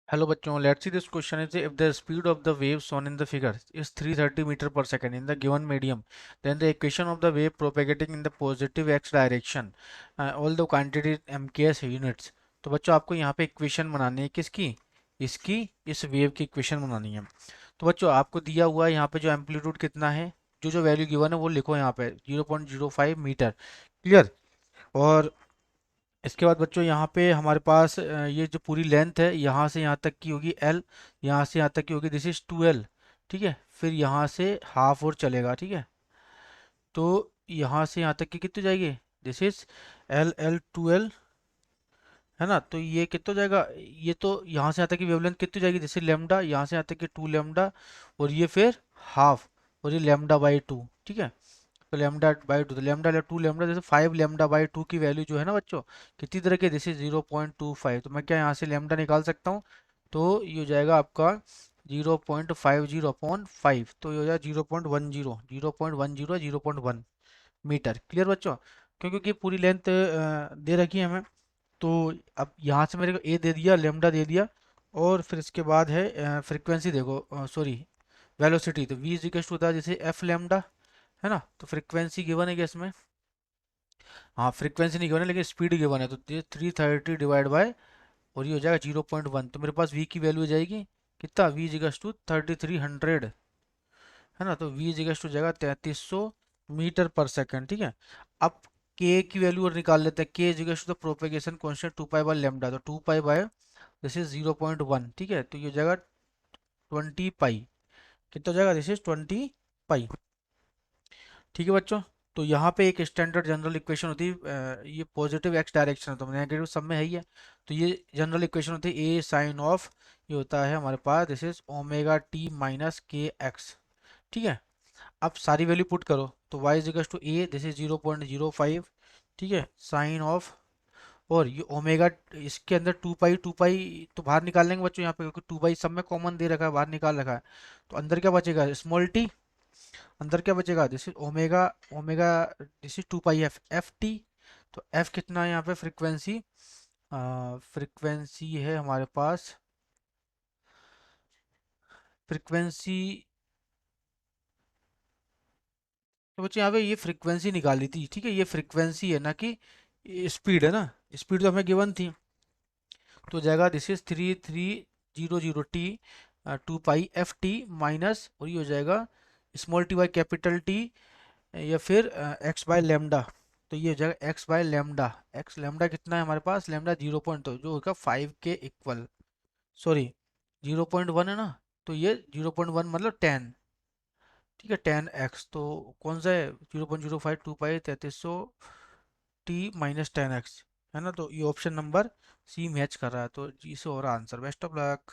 Hello bachon, let's see this question is if the speed of the wave shown in the figure is 330 meter per second in the given medium, then the equation of the wave propagating in the positive x direction, all the quantity mks units. तो बच्चों आपको यहाँ पे equation बनानी है किसकी, इसकी, इस वेव की इक्वेशन बनानी है। तो बच्चों आपको दिया हुआ है यहाँ पे जो एम्पलीट्यूड कितना है, जो जो वैल्यू गिवन है वो लिखो यहाँ पे 0.05 मीटर। क्लियर। और इसके बाद बच्चों यहाँ पे हमारे पास ये जो पूरी लेंथ है यहाँ से यहाँ तक की होगी एल, यहाँ से यहाँ तक की होगी दिस इज 2L। ठीक है, फिर यहाँ से हाफ और चलेगा। ठीक है, तो यहाँ से यहाँ तक की कितनी जाएगी, this is L L 2L, है ना। तो ये कितना जाएगा, ये तो यहाँ से यहाँ तक की वेवलेंथ कितनी जाएगी, जैसे लेमडा, यहाँ से यहाँ तक की 2 लेमडा, और ये फिर हाफ, और ये लेमडा/2। ठीक है, तो लेमडा/2, तो लेमडा 2 लेमडा, जैसे 5 लेमडा/2 की वैल्यू जो है ना बच्चों, कितनी तरह की, जैसे 0.25। तो मैं क्या यहाँ से लेमडा निकाल सकता हूँ, तो ये हो जाएगा आपका 0.50/5, तो ये हो जाएगा 0.10, 0.10, 0.1 मीटर। क्लियर बच्चों, क्योंकि ये पूरी लेंथ दे रखी है हमें। तो अब यहाँ से मेरे को ए दे दिया, लेमडा दे दिया, और फिर इसके बाद है फ्रीक्वेंसी, देखो सॉरी वेलोसिटी, तो वी इज इक्वल टू होता है जैसे एफ लेमडा, है ना। तो फ्रीक्वेंसी गिवन है क्या इसमें, हाँ फ्रीक्वेंसी नहीं गिवन है लेकिन स्पीड गिवन है, तो ये 330 डिवाइड बाय, और ये हो जाएगा 0.1, तो मेरे पास वी की वैल्यू हो जाएगी कितना, वी इजिकल्स टू 3300, है ना। तो वी इजिकल्स टू जाएगा 3300 मीटर पर सेकंड। ठीक है, अब के की वैल्यू और निकाल लेते हैं, K is equals to the propagation constant 2 pi by lambda, तो 2 पाई बाय दिस इज 0.1। ठीक है, तो ये हो जाएगा 20 पाई, कितना हो जाएगा, दिस इज 20 पाई। ठीक है बच्चों, तो यहाँ पे एक स्टैंडर्ड जनरल इक्वेशन होती है, ये पॉजिटिव एक्स डायरेक्शन है तो नेगेटिव सब में है ही है। तो ये जनरल इक्वेशन होती है ए साइन ऑफ, ये होता है हमारे पास दिस इज ω t - kx। ठीक है, अब सारी वैल्यू पुट करो, तो y is to A, this is 0.05। ठीक है, साइन ऑफ, और ये ओमेगा, इसके अंदर 2 पाई, 2 पाई तो बाहर निकाल लेंगे बच्चों यहाँ पे, क्योंकि 2 पाई सब में कॉमन दे रखा है, बाहर निकाल रखा है। तो अंदर क्या बचेगा, स्मॉल टी, अंदर क्या बचेगा, this is omega, omega this is 2 pi F, F T. तो एफ कितना है यहाँ पे, फ्रीक्वेंसी, फ्रीक्वेंसी है हमारे पास, फ्रीक्वेंसी, तो बच्चे यहाँ पे ये फ्रीक्वेंसी निकाली थी। ठीक है, ये फ्रीक्वेंसी है ना कि स्पीड है ना, स्पीड तो हमें गिवन थी, तो हो जाएगा this is 3300 T 2 pi F T minus, और ये हो जाएगा small T by capital T, या फिर एक्स बाय लेमडा। तो ये हो जाएगा x by lambda, x lambda कितना है हमारे पास, लेमडा 0. तो जो होगा 5 के इक्वल, सॉरी 0.1 है ना, तो ये 0.1 मतलब 10। ठीक है, 10x, तो कौन सा है, 0.05, 2 पाई 3300 टी - 10x, है ना। तो ये ऑप्शन नंबर सी मैच कर रहा है, तो जी से हो रहा आंसर। Best of luck.